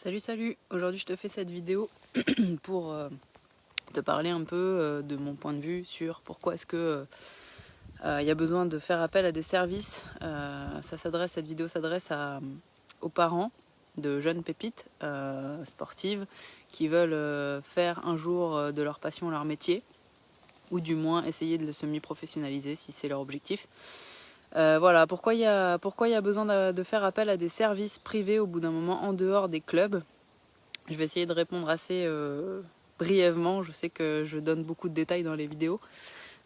Salut, aujourd'hui je te fais cette vidéo pour te parler un peu de mon point de vue sur pourquoi est-ce que il y a besoin de faire appel à des services. Cette vidéo s'adresse aux parents de jeunes pépites sportives qui veulent faire un jour de leur passion leur métier, ou du moins essayer de le semi-professionnaliser si c'est leur objectif. Voilà, pourquoi il y a besoin de faire appel à des services privés au bout d'un moment en dehors des clubs. Je vais essayer de répondre assez brièvement. Je sais que je donne beaucoup de détails dans les vidéos.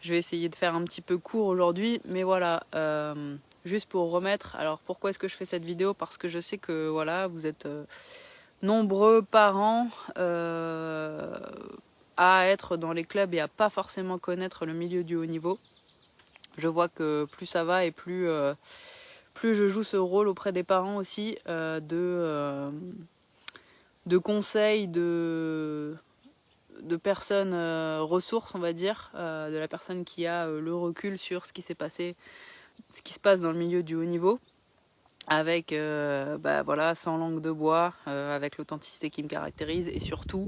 Je vais essayer de faire un petit peu court aujourd'hui, mais voilà, juste pour remettre. Alors pourquoi est-ce que je fais cette vidéo? Parce que je sais que voilà, vous êtes nombreux parents à être dans les clubs et à pas forcément connaître le milieu du haut niveau. Je vois que plus ça va et plus je joue ce rôle auprès des parents aussi de conseils, de personnes ressources, on va dire, de la personne qui a le recul sur ce qui s'est passé, ce qui se passe dans le milieu du haut niveau, avec voilà, sans langue de bois, avec l'authenticité qui me caractérise, et surtout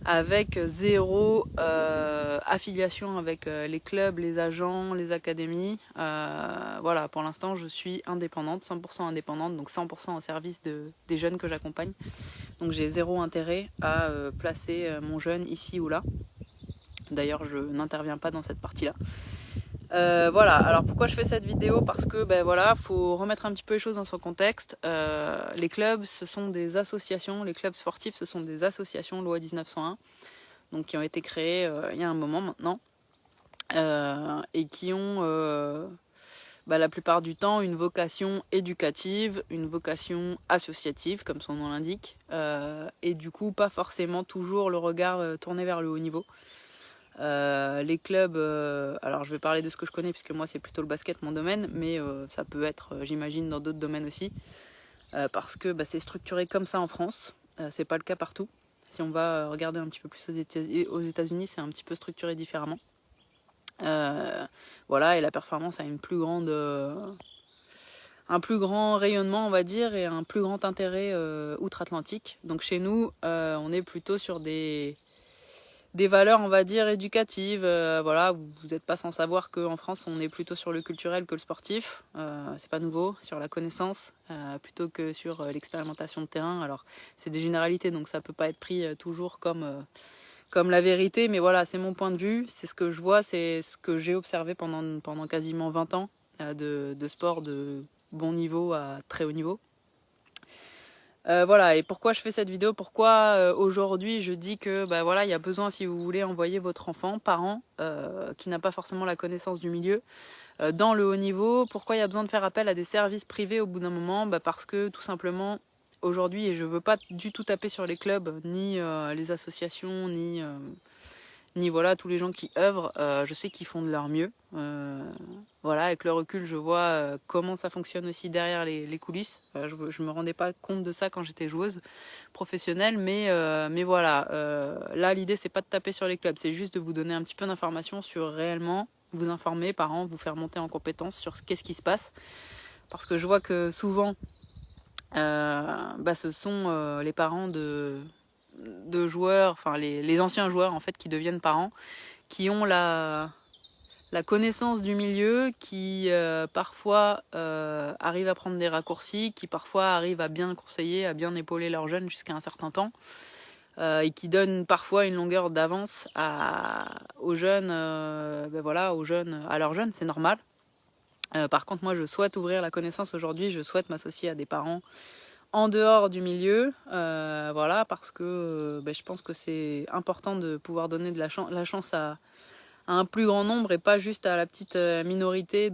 avec zéro affiliation avec les clubs, les agents, les académies. Voilà, pour l'instant je suis indépendante, 100% indépendante, donc 100% au service des jeunes que j'accompagne. Donc j'ai zéro intérêt à placer mon jeune ici ou là. D'ailleurs, je n'interviens pas dans cette partie-là. Voilà, alors pourquoi je fais cette vidéo? Parce que voilà, faut remettre un petit peu les choses dans son contexte. Les clubs, ce sont des associations, les clubs sportifs, ce sont des associations loi 1901, donc qui ont été créées il y a un moment maintenant, et qui ont la plupart du temps une vocation éducative, une vocation associative, comme son nom l'indique, et du coup pas forcément toujours le regard tourné vers le haut niveau. Les clubs, alors je vais parler de ce que je connais puisque moi c'est plutôt le basket mon domaine, mais ça peut être j'imagine dans d'autres domaines aussi, parce que c'est structuré comme ça en France, c'est pas le cas partout. Si on va regarder un petit peu plus aux États-Unis, c'est un petit peu structuré différemment. Voilà, et la performance a un plus grand rayonnement, on va dire, et un plus grand intérêt outre-Atlantique. Donc chez nous, on est plutôt sur des valeurs, on va dire, éducatives. Voilà, vous n'êtes pas sans savoir qu'en France, on est plutôt sur le culturel que le sportif. C'est pas nouveau, sur la connaissance, plutôt que sur l'expérimentation de terrain. Alors, c'est des généralités, donc ça peut pas être pris toujours comme la vérité, mais voilà, c'est mon point de vue, c'est ce que je vois, c'est ce que j'ai observé pendant quasiment 20 ans de sport de bon niveau à très haut niveau. Voilà, et pourquoi je fais cette vidéo? Pourquoi aujourd'hui je dis que voilà, il y a besoin, si vous voulez envoyer votre enfant, parent, qui n'a pas forcément la connaissance du milieu, dans le haut niveau, pourquoi il y a besoin de faire appel à des services privés au bout d'un moment? Parce que tout simplement, aujourd'hui, et je veux pas du tout taper sur les clubs, ni les associations, ni voilà, tous les gens qui œuvrent, je sais qu'ils font de leur mieux. Voilà, avec le recul, je vois comment ça fonctionne aussi derrière les coulisses. Je me rendais pas compte de ça quand j'étais joueuse professionnelle, mais voilà. Là, l'idée, c'est pas de taper sur les clubs, c'est juste de vous donner un petit peu d'informations sur réellement, vous informer, parents, vous faire monter en compétence sur qu'est-ce qui se passe. Parce que je vois que souvent, ce sont les parents de joueurs, enfin les anciens joueurs en fait qui deviennent parents, qui ont la connaissance du milieu, qui parfois arrivent à prendre des raccourcis, qui parfois arrivent à bien conseiller, à bien épauler leurs jeunes jusqu'à un certain temps, et qui donnent parfois une longueur d'avance aux jeunes, à leurs jeunes, c'est normal. Par contre, moi, je souhaite ouvrir la connaissance aujourd'hui, je souhaite m'associer à des parents en dehors du milieu, voilà, parce que je pense que c'est important de pouvoir donner de la chance à un plus grand nombre et pas juste à la petite minorité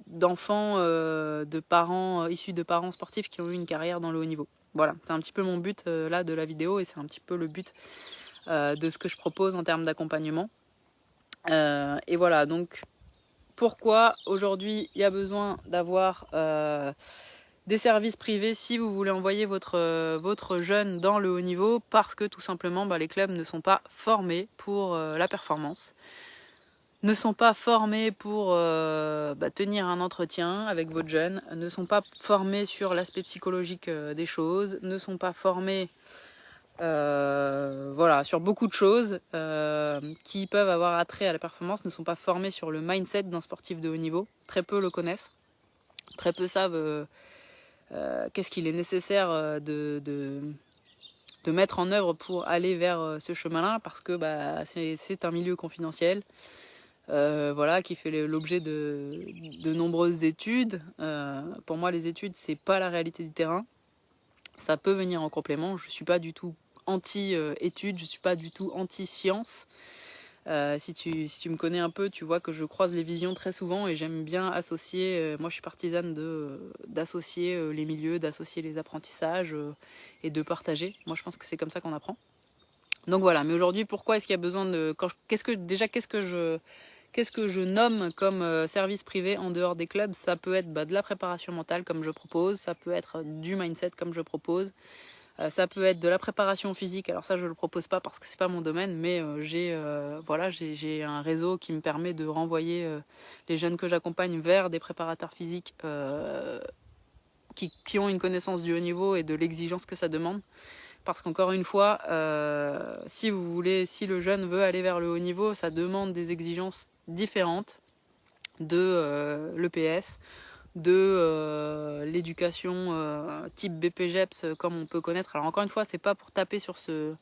d'enfants, de parents issus de parents sportifs qui ont eu une carrière dans le haut niveau. Voilà, c'est un petit peu mon but là de la vidéo, et c'est un petit peu le but de ce que je propose en termes d'accompagnement. Et voilà, donc pourquoi aujourd'hui il y a besoin d'avoir des services privés si vous voulez envoyer votre jeune dans le haut niveau? Parce que tout simplement les clubs ne sont pas formés pour la performance. ne sont pas formés pour tenir un entretien avec votre jeune, ne sont pas formés sur l'aspect psychologique des choses, ne sont pas formés sur beaucoup de choses qui peuvent avoir attrait à la performance, ne sont pas formés sur le mindset d'un sportif de haut niveau. Très peu le connaissent, très peu savent qu'est-ce qu'il est nécessaire de mettre en œuvre pour aller vers ce chemin-là, parce que c'est un milieu confidentiel. Qui fait l'objet de nombreuses études. Pour moi, les études, c'est pas la réalité du terrain. Ça peut venir en complément. Je suis pas du tout anti-études, je suis pas du tout anti-science. Si tu me connais un peu, tu vois que je croise les visions très souvent et j'aime bien associer. Moi, je suis partisane d'associer les milieux, d'associer les apprentissages et de partager. Moi, je pense que c'est comme ça qu'on apprend. Donc voilà. Mais aujourd'hui, pourquoi est-ce qu'il y a besoin de qu'est-ce que je nomme comme service privé en dehors des clubs? Ça peut être de la préparation mentale comme je propose, ça peut être du mindset comme je propose, ça peut être de la préparation physique. Alors ça je le propose pas parce que c'est pas mon domaine, mais j'ai un réseau qui me permet de renvoyer les jeunes que j'accompagne vers des préparateurs physiques qui ont une connaissance du haut niveau et de l'exigence que ça demande. Parce qu'encore une fois, si le jeune veut aller vers le haut niveau, ça demande des exigences différentes de l'EPS, de l'éducation type BPGEPS comme on peut connaître. Alors encore une fois, c'est pas pour taper sur ce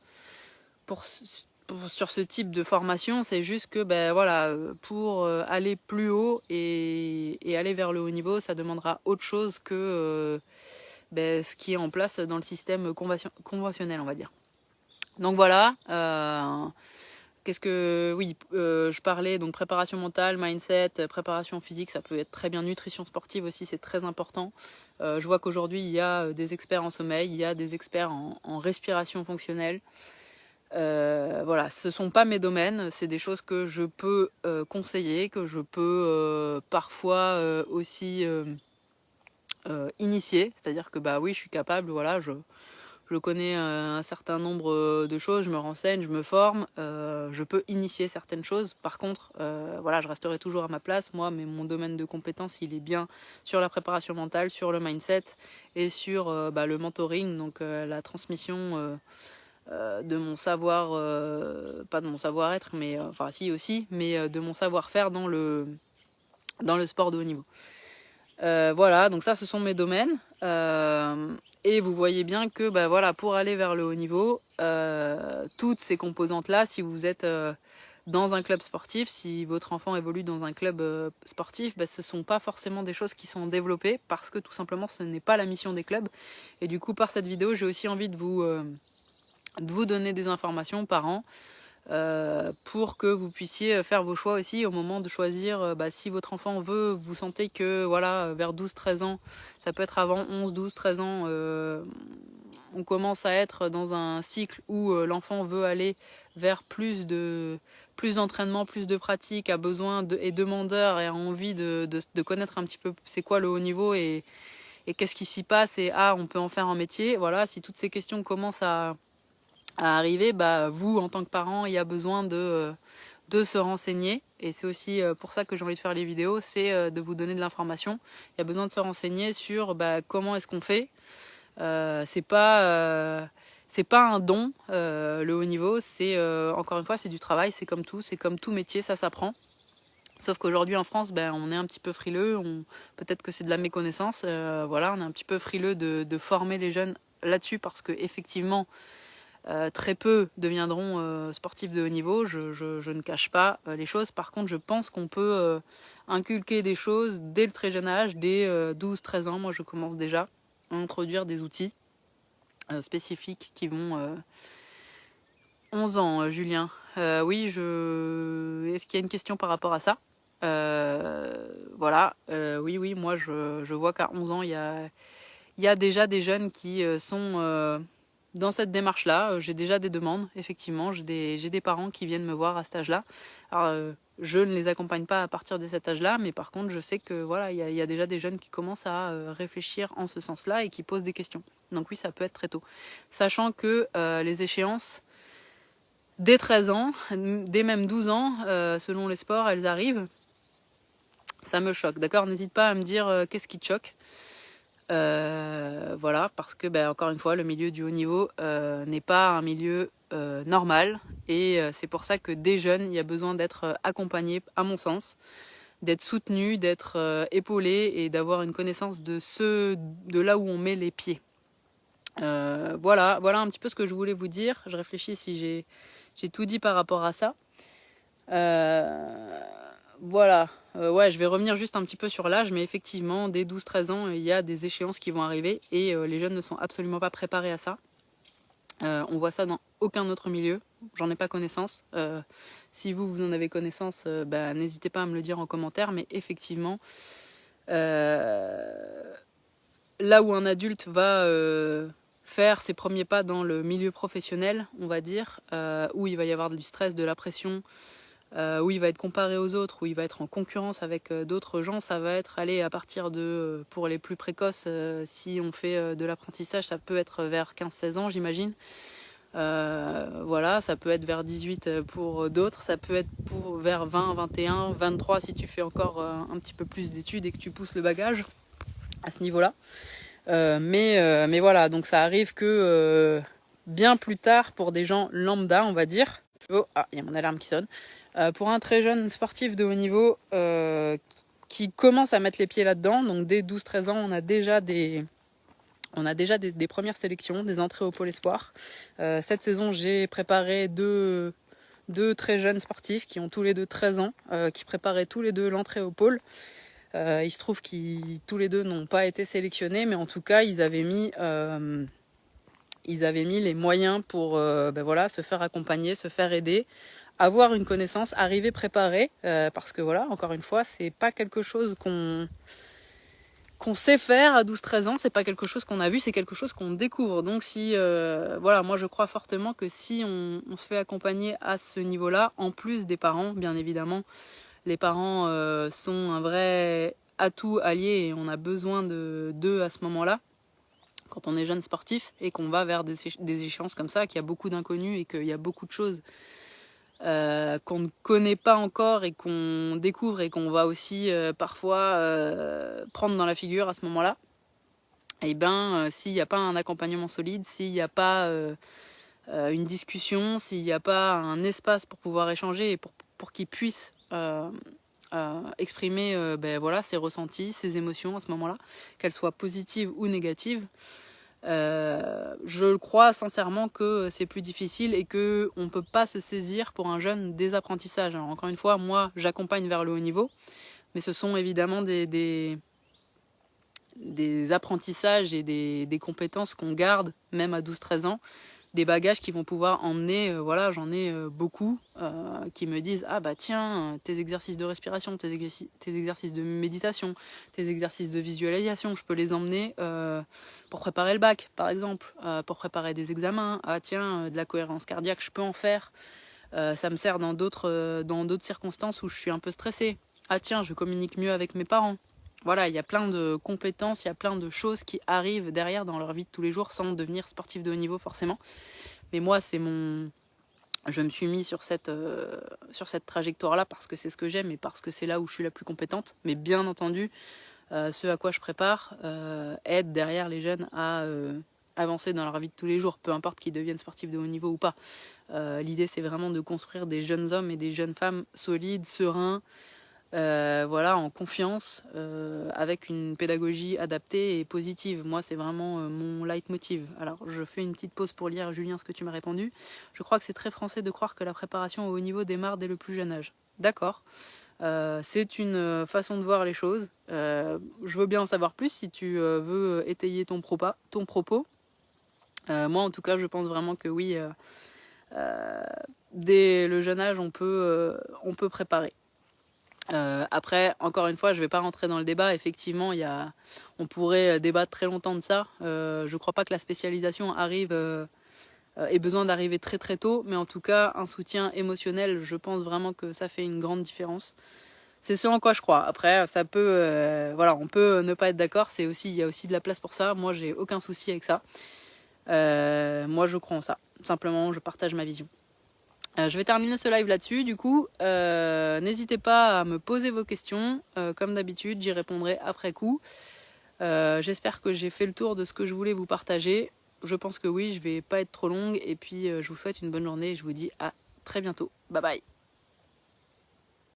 type de formation, c'est juste que pour aller plus haut et aller vers le haut niveau, ça demandera autre chose que ce qui est en place dans le système conventionnel, on va dire. Donc voilà, je parlais donc préparation mentale, mindset, préparation physique, ça peut être très bien, nutrition sportive aussi, c'est très important. Je vois qu'aujourd'hui il y a des experts en sommeil, il y a des experts en respiration fonctionnelle. Ce sont pas mes domaines, c'est des choses que je peux conseiller, que je peux parfois aussi initier, c'est-à-dire que oui, je suis capable, je connais un certain nombre de choses, je me renseigne, je me forme, je peux initier certaines choses. Par contre, je resterai toujours à ma place, moi, mais mon domaine de compétence, il est bien sur la préparation mentale, sur le mindset et sur le mentoring, donc la transmission de mon savoir, pas de mon savoir-être, mais si aussi, mais de mon savoir-faire dans le sport de haut niveau. Donc ça, ce sont mes domaines. Et vous voyez bien que pour aller vers le haut niveau, toutes ces composantes-là, si vous êtes dans un club sportif, si votre enfant évolue dans un club sportif, ce ne sont pas forcément des choses qui sont développées parce que tout simplement ce n'est pas la mission des clubs. Et du coup, par cette vidéo, j'ai aussi envie de vous donner des informations, parents, pour que vous puissiez faire vos choix aussi au moment de choisir si votre enfant veut, vous sentez que vers 12-13 ans, ça peut être avant 11, 12, 13 ans, on commence à être dans un cycle où l'enfant veut aller vers plus d'entraînement, plus de pratique, a besoin et demandeur et a envie de connaître un petit peu c'est quoi le haut niveau et qu'est-ce qui s'y passe et on peut en faire un métier. Voilà, si toutes ces questions commencent à arriver, vous en tant que parent, il y a besoin de se renseigner, et c'est aussi pour ça que j'ai envie de faire les vidéos, c'est de vous donner de l'information. Il y a besoin de se renseigner sur comment est-ce qu'on fait. C'est pas un don, le haut niveau, c'est encore une fois c'est du travail, c'est comme tout métier, ça s'apprend. Sauf qu'aujourd'hui en France, on est un petit peu frileux, peut-être que c'est de la méconnaissance, on est un petit peu frileux de former les jeunes là-dessus, parce que effectivement très peu deviendront sportifs de haut niveau, je ne cache pas les choses. Par contre, je pense qu'on peut inculquer des choses dès le très jeune âge, dès 12-13 ans. Moi, je commence déjà à introduire des outils spécifiques qui vont... 11 ans, Julien. Oui, est-ce qu'il y a une question par rapport à ça? Oui, moi, je vois qu'à 11 ans, il y a déjà des jeunes qui sont... dans cette démarche-là, j'ai déjà des demandes, effectivement, j'ai des parents qui viennent me voir à cet âge-là. Alors, je ne les accompagne pas à partir de cet âge-là, mais par contre, je sais que il y a déjà des jeunes qui commencent à réfléchir en ce sens-là et qui posent des questions. Donc oui, ça peut être très tôt. Sachant que les échéances, dès 13 ans, dès même 12 ans, selon les sports, elles arrivent. Ça me choque, d'accord? N'hésite pas à me dire qu'est-ce qui te choque. Voilà, parce que encore une fois, le milieu du haut niveau n'est pas un milieu normal, et c'est pour ça que dès jeune, il y a besoin d'être accompagné, à mon sens, d'être soutenu, d'être épaulé et d'avoir une connaissance de là où on met les pieds. Voilà un petit peu ce que je voulais vous dire. Je réfléchis si j'ai tout dit par rapport à ça. Voilà, ouais, je vais revenir juste un petit peu sur l'âge, mais effectivement, dès 12-13 ans, il y a des échéances qui vont arriver, et les jeunes ne sont absolument pas préparés à ça. On voit ça dans aucun autre milieu, j'en ai pas connaissance. Si vous en avez connaissance, n'hésitez pas à me le dire en commentaire, mais effectivement, là où un adulte va faire ses premiers pas dans le milieu professionnel, on va dire, où il va y avoir du stress, de la pression, où il va être comparé aux autres, où il va être en concurrence avec d'autres gens, ça va être aller à partir de, pour les plus précoces, si on fait de l'apprentissage, ça peut être vers 15-16 ans, j'imagine. Voilà, ça peut être vers 18 pour d'autres, ça peut être vers 20, 21, 23 si tu fais encore un petit peu plus d'études et que tu pousses le bagage à ce niveau-là. Mais voilà, donc ça arrive que bien plus tard pour des gens lambda, on va dire. Oh, il y a mon alarme qui sonne. Pour un très jeune sportif de haut niveau qui commence à mettre les pieds là-dedans, donc dès 12-13 ans, on a déjà des premières sélections, des entrées au pôle espoir. Cette saison, j'ai préparé deux très jeunes sportifs qui ont tous les deux 13 ans, qui préparaient tous les deux l'entrée au pôle. Il se trouve qu'ils tous les deux n'ont pas été sélectionnés, mais en tout cas, ils avaient mis les moyens pour se faire accompagner, se faire aider, avoir une connaissance, arriver préparé, parce que voilà, encore une fois, c'est pas quelque chose qu'on sait faire à 12-13 ans, c'est pas quelque chose qu'on a vu, c'est quelque chose qu'on découvre. Donc si moi je crois fortement que si on se fait accompagner à ce niveau-là, en plus des parents, bien évidemment, les parents sont un vrai atout allié, et on a besoin d'eux à ce moment-là, quand on est jeune sportif et qu'on va vers des échéances comme ça, qu'il y a beaucoup d'inconnus et qu'il y a beaucoup de choses qu'on ne connaît pas encore et qu'on découvre, et qu'on va aussi parfois prendre dans la figure à ce moment-là. Et s'il n'y a pas un accompagnement solide, s'il n'y a pas une discussion, s'il n'y a pas un espace pour pouvoir échanger et pour qu'ils puissent exprimer ses ressentis, ses émotions à ce moment-là, qu'elles soient positives ou négatives, je crois sincèrement que c'est plus difficile et que on peut pas se saisir pour un jeune des apprentissages. Alors encore une fois, moi j'accompagne vers le haut niveau, mais ce sont évidemment des apprentissages et des compétences qu'on garde même à 12-13 ans, des bagages qui vont pouvoir emmener, j'en ai beaucoup qui me disent tiens, tes exercices de respiration, tes exercices de méditation, tes exercices de visualisation, je peux les emmener pour préparer le bac par exemple, pour préparer des examens. De la cohérence cardiaque, je peux en faire, ça me sert dans d'autres circonstances où je suis un peu stressée. Je communique mieux avec mes parents. Voilà, il y a plein de compétences, il y a plein de choses qui arrivent derrière dans leur vie de tous les jours sans devenir sportif de haut niveau forcément. Mais moi, je me suis mis sur cette trajectoire-là parce que c'est ce que j'aime et parce que c'est là où je suis la plus compétente. Mais bien entendu, ce à quoi je prépare aide derrière les jeunes à avancer dans leur vie de tous les jours, peu importe qu'ils deviennent sportifs de haut niveau ou pas. L'idée, c'est vraiment de construire des jeunes hommes et des jeunes femmes solides, sereins, en confiance, avec une pédagogie adaptée et positive. Moi, c'est vraiment mon leitmotiv. Alors, je fais une petite pause pour lire, Julien, ce que tu m'as répondu. Je crois que c'est très français de croire que la préparation au haut niveau démarre dès le plus jeune âge. D'accord. C'est une façon de voir les choses. Je veux bien en savoir plus si tu veux étayer ton propos. Moi, en tout cas, je pense vraiment que oui, dès le jeune âge, on peut préparer. Après, encore une fois, je ne vais pas rentrer dans le débat. Effectivement, on pourrait débattre très longtemps de ça. Je ne crois pas que la spécialisation ait besoin d'arriver très très tôt, mais en tout cas, un soutien émotionnel, je pense vraiment que ça fait une grande différence. C'est ce en quoi je crois. Après, ça peut, on peut ne pas être d'accord. Il y a aussi de la place pour ça. Moi, j'ai aucun souci avec ça. Moi, je crois en ça. Simplement, je partage ma vision. Je vais terminer ce live là-dessus, du coup, n'hésitez pas à me poser vos questions, comme d'habitude, j'y répondrai après coup. J'espère que j'ai fait le tour de ce que je voulais vous partager. Je pense que oui, je vais pas être trop longue, et puis je vous souhaite une bonne journée, et je vous dis à très bientôt. Bye bye.